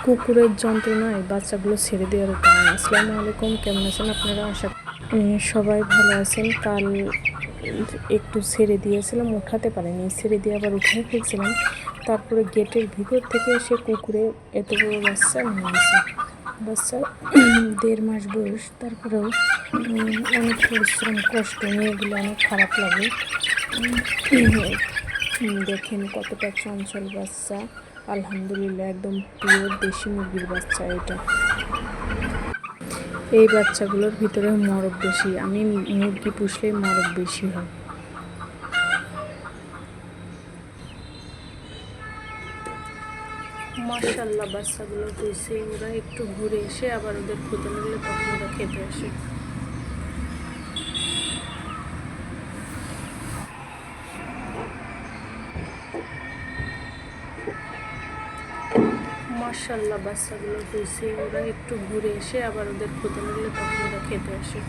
কুকুরের যন্ত্রণায় বাচ্চাগুলো ছেড়ে দেওয়ার উপায় নেই। আসসালামু আলাইকুম, কেমন আছেন আপনারা? আশা সবাই ভালো আছেন। কাল একটু ছেড়ে দিয়েছিলাম, উঠাতে পারিনি, ছেড়ে দিয়ে আবার উঠে ফেলছিলাম। তারপরে গেটের ভিতর থেকে এসে কুকুরে এত বড় বাচ্চা নিয়ে গেছে। বাচ্চা 1.5 মাস বয়স, তারপরেও অনেক পরিশ্রম কষ্ট নিয়ে এগুলো অনেক খারাপ লাগে। দেখেন কতটা চঞ্চল বাচ্চা। আলহামদুলিল্লাহ, একদম পিওর দেশি মুরগির বাচ্চা এটা। এই বাচ্চাগুলোর ভিতরে মরক বেশি। আমি মুরগি পুষলে মরক বেশি হয়। মাশাআল্লাহ, বাচ্চাগুলো পুষে ওরা একটু ঘুরে এসে আবার ওদের ক্ষুধা লাগলে তখন ওরা খেতে আসে। মাশাআল্লাহ, বাচ্চাগুলো পুষে ওরা একটু ঘুরে এসে আবার ওদের ক্ষুধা লাগলে তখন ওরা খেতে আসে।